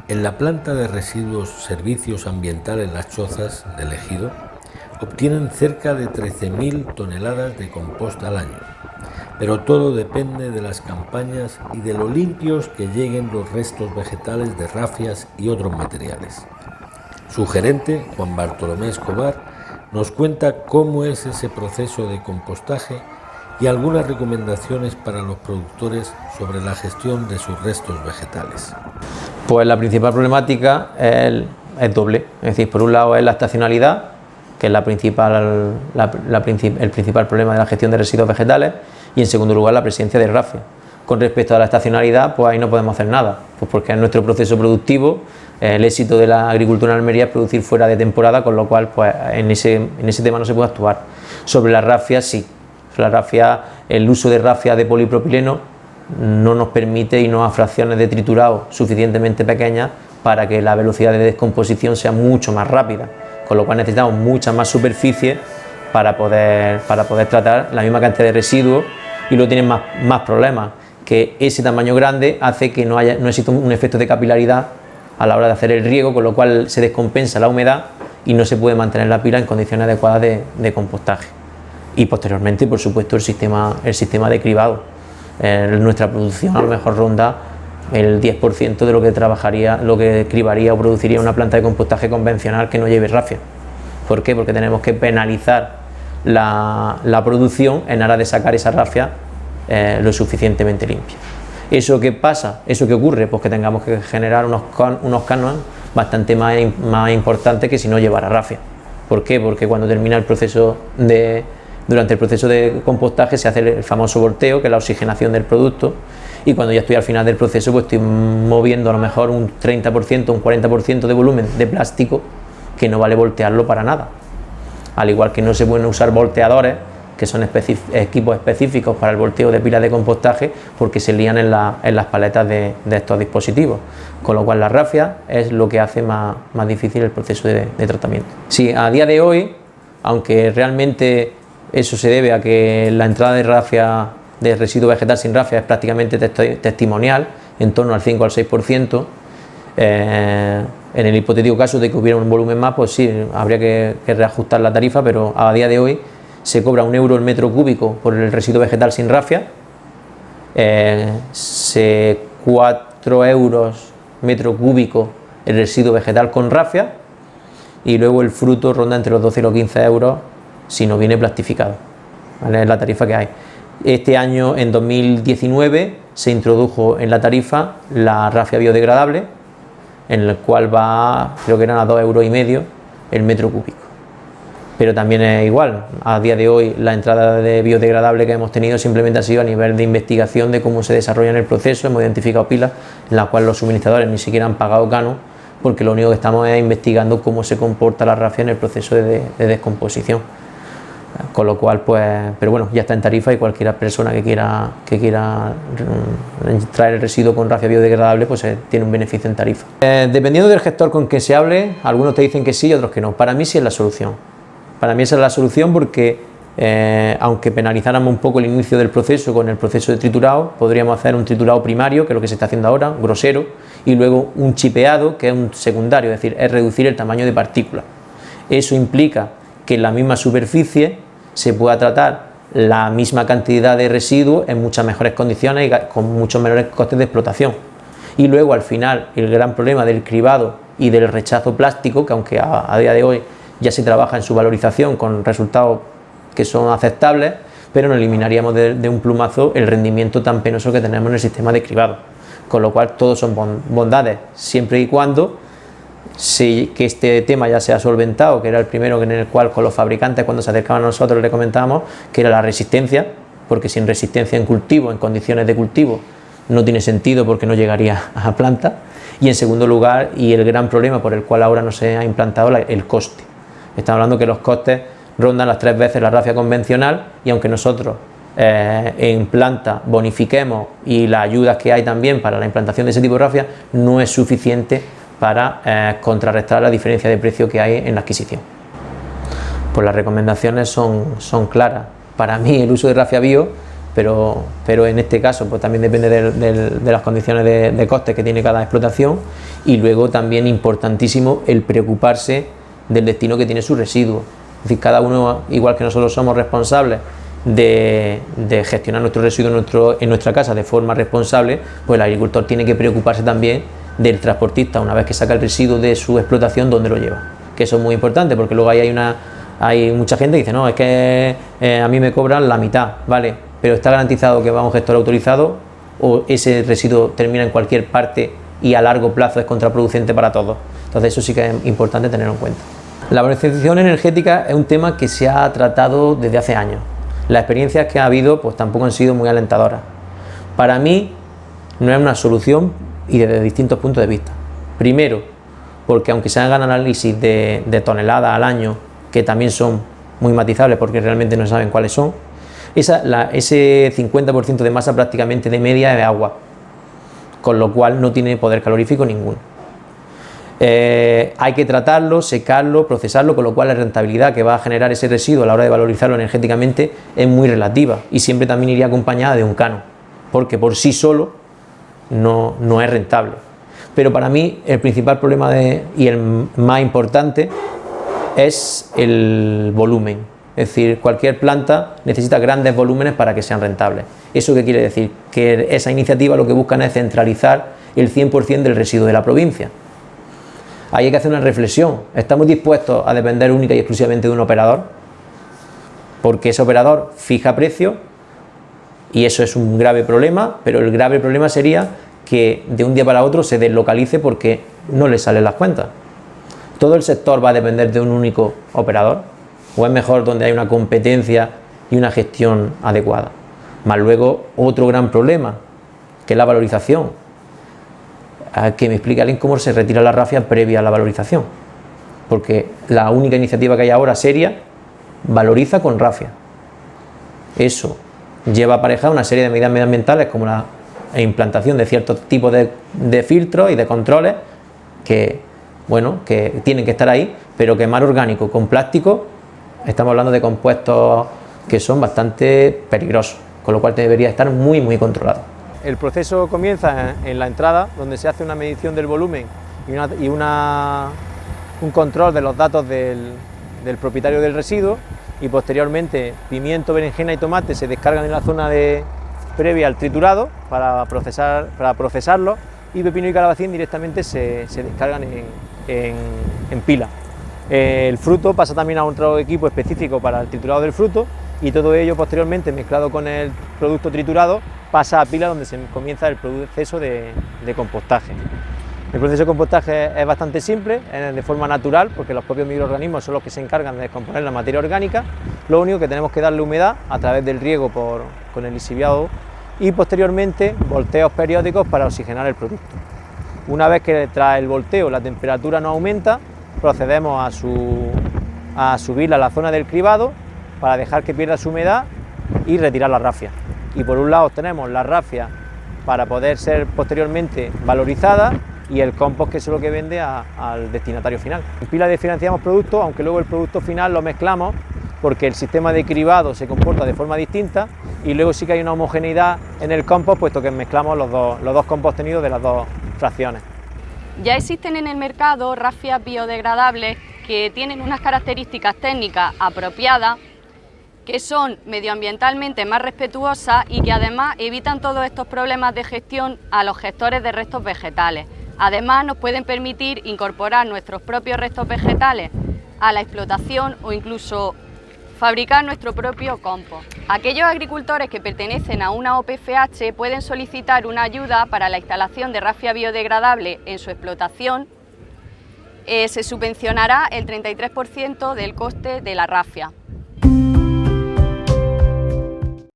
En la planta de residuos servicios ambientales Las Chozas del Ejido obtienen cerca de 13.000 toneladas de compost al año, pero todo depende de las campañas y de lo limpios que lleguen los restos vegetales de rafias y otros materiales. Su gerente, Juan Bartolomé Escobar, nos cuenta cómo es ese proceso de compostaje y algunas recomendaciones para los productores sobre la gestión de sus restos vegetales. Pues la principal problemática es doble, es decir, por un lado es la estacionalidad, que es el principal problema de la gestión de residuos vegetales, y en segundo lugar la presencia de rafias. Con respecto a la estacionalidad, pues ahí no podemos hacer nada, pues porque es nuestro proceso productivo, el éxito de la agricultura en Almería es producir fuera de temporada, con lo cual pues en ese tema no se puede actuar. Sobre las rafias sí, la rafia, el uso de rafias de polipropileno no nos permite irnos a fracciones de triturado suficientemente pequeñas para que la velocidad de descomposición sea mucho más rápida, con lo cual necesitamos mucha más superficie para poder tratar la misma cantidad de residuos, y luego tienen más problemas, que ese tamaño grande hace que no exista un efecto de capilaridad a la hora de hacer el riego, con lo cual se descompensa la humedad y no se puede mantener la pila en condiciones adecuadas de compostaje. Y posteriormente, por supuesto, el sistema de cribado. Nuestra producción a lo mejor ronda el 10% de lo que cribaría o produciría una planta de compostaje convencional que no lleve rafia. ¿Por qué? Porque tenemos que penalizar la producción en aras de sacar esa rafia lo suficientemente limpia. ¿Eso qué pasa? ¿Eso qué ocurre? Pues que tengamos que generar unos cánones bastante más importantes que si no llevara rafia. ¿Por qué? Porque cuando termina durante el proceso de compostaje se hace el famoso volteo, que es la oxigenación del producto, y cuando ya estoy al final del proceso pues estoy moviendo a lo mejor un 30%, un 40% de volumen de plástico que no vale voltearlo para nada. Al igual que no se pueden usar volteadores, que son equipos específicos para el volteo de pilas de compostaje, porque se lían en las paletas de estos dispositivos, con lo cual la rafia es lo que hace más difícil el proceso de tratamiento. Sí, a día de hoy, aunque realmente eso se debe a que la entrada de rafia, de residuo vegetal sin rafia, es prácticamente testimonial, en torno al 5 al 6%. En el hipotético caso de que hubiera un volumen más, pues sí, habría que reajustar la tarifa, pero a día de hoy se cobra 1 euro el metro cúbico por el residuo vegetal sin rafia, 4 euros metro cúbico el residuo vegetal con rafia, y luego el fruto ronda entre los 12 y los 15 euros si no viene plastificado, ¿vale? Es la tarifa que hay. Este año, en 2019, se introdujo en la tarifa la rafia biodegradable, en el cual creo que eran a 2,5 euros el metro cúbico. Pero también es igual, a día de hoy la entrada de biodegradable que hemos tenido simplemente ha sido a nivel de investigación de cómo se desarrolla en el proceso. Hemos identificado pilas en las cuales los suministradores ni siquiera han pagado canon, porque lo único que estamos es investigando cómo se comporta la rafia en el proceso de descomposición. Con lo cual, pues, pero bueno, ya está en tarifa, y cualquier persona que quiera traer el residuo con rafia biodegradable, pues tiene un beneficio en tarifa. Dependiendo del gestor con que se hable, algunos te dicen que sí y otros que no. Para mí sí es la solución. Para mí esa es la solución, porque aunque penalizáramos un poco el inicio del proceso con el proceso de triturado, podríamos hacer un triturado primario, que es lo que se está haciendo ahora, grosero, y luego un chipeado, que es un secundario, es decir, es reducir el tamaño de partículas. Eso implica que en la misma superficie se pueda tratar la misma cantidad de residuos en muchas mejores condiciones y con muchos menores costes de explotación. Y luego, al final, el gran problema del cribado y del rechazo plástico, que aunque a día de hoy ya se trabaja en su valorización con resultados que son aceptables, pero no eliminaríamos de un plumazo el rendimiento tan penoso que tenemos en el sistema de cribado. Con lo cual, todos son bondades, siempre y cuando que este tema ya se ha solventado, que era el primero en el cual con los fabricantes, cuando se acercaban a nosotros, le comentábamos que era la resistencia, porque sin resistencia en cultivo, en condiciones de cultivo, no tiene sentido, porque no llegaría a planta. Y en segundo lugar, y el gran problema por el cual ahora no se ha implantado, el coste. Estamos hablando que los costes rondan las 3 veces la rafia convencional, y aunque nosotros en planta bonifiquemos, y las ayudas que hay también para la implantación de ese tipo de rafia, no es suficiente para contrarrestar la diferencia de precio que hay en la adquisición. Pues las recomendaciones son claras. Para mí el uso de rafia bio pero en este caso pues también depende de las condiciones de costes que tiene cada explotación, y luego también importantísimo el preocuparse del destino que tiene su residuo. Es decir, cada uno, igual que nosotros somos responsables de gestionar nuestro residuo en nuestra casa de forma responsable, pues el agricultor tiene que preocuparse también del transportista, una vez que saca el residuo de su explotación, dónde lo lleva, que eso es muy importante, porque luego hay mucha gente que dice, no, es que a mí me cobran la mitad, vale, pero está garantizado que va a un gestor autorizado, o ese residuo termina en cualquier parte y a largo plazo es contraproducente para todos. Entonces eso sí que es importante tenerlo en cuenta. La valorización energética es un tema que se ha tratado desde hace años. Las experiencias que ha habido pues tampoco han sido muy alentadoras. Para mí no es una solución, y desde distintos puntos de vista. Primero, porque aunque se hagan análisis de toneladas al año, que también son muy matizables porque realmente no saben cuáles son, ese 50% de masa prácticamente de media es de agua, con lo cual no tiene poder calorífico ninguno. Hay que tratarlo, secarlo, procesarlo, con lo cual la rentabilidad que va a generar ese residuo a la hora de valorizarlo energéticamente es muy relativa, y siempre también iría acompañada de un canon, porque por sí solo no es rentable. Pero para mí el principal problema y el más importante es el volumen. Es decir, cualquier planta necesita grandes volúmenes para que sean rentables. ¿Eso qué quiere decir? Que esa iniciativa lo que buscan es centralizar el 100% del residuo de la provincia. Ahí hay que hacer una reflexión. ¿Estamos dispuestos a depender única y exclusivamente de un operador? Porque ese operador fija precio, y eso es un grave problema, pero el grave problema sería que de un día para otro se deslocalice porque no le salen las cuentas. ¿Todo el sector va a depender de un único operador? ¿O es mejor donde hay una competencia y una gestión adecuada? Más luego otro gran problema, que es la valorización. Que me explique alguien cómo se retira la rafia previa a la valorización, porque la única iniciativa que hay ahora seria valoriza con rafia. Eso lleva aparejada una serie de medidas medioambientales, como la implantación de ciertos tipos de filtros y de controles que tienen que estar ahí, pero quemar orgánico con plástico, estamos hablando de compuestos que son bastante peligrosos, con lo cual debería estar muy controlado. El proceso comienza en la entrada, donde se hace una medición del volumen y un control de los datos del propietario del residuo, y posteriormente pimiento, berenjena y tomate se descargan en la zona previa al triturado para procesarlo, y pepino y calabacín directamente se descargan en pila. El fruto pasa también a otro equipo específico para el triturado del fruto, y todo ello posteriormente, mezclado con el producto triturado, pasa a pila, donde se comienza el proceso de compostaje. El proceso de compostaje es bastante simple, es de forma natural, porque los propios microorganismos son los que se encargan de descomponer la materia orgánica. Lo único que tenemos que darle humedad a través del riego con el lixiviado, y posteriormente volteos periódicos para oxigenar el producto. Una vez que tras el volteo la temperatura no aumenta, procedemos a subirla a la zona del cribado para dejar que pierda su humedad y retirar la rafia. Y por un lado tenemos la rafia para poder ser posteriormente valorizada, y el compost, que es lo que vende al destinatario final. En pila diferenciamos productos, aunque luego el producto final lo mezclamos, porque el sistema de cribado se comporta de forma distinta, y luego sí que hay una homogeneidad en el compost, puesto que mezclamos los dos compost tenidos de las dos fracciones. Ya existen en el mercado rafias biodegradables que tienen unas características técnicas apropiadas, que son medioambientalmente más respetuosas y que además evitan todos estos problemas de gestión a los gestores de restos vegetales. Además, nos pueden permitir incorporar nuestros propios restos vegetales a la explotación, o incluso fabricar nuestro propio compost. Aquellos agricultores que pertenecen a una OPFH pueden solicitar una ayuda para la instalación de rafia biodegradable en su explotación. Se subvencionará el 33% del coste de la rafia.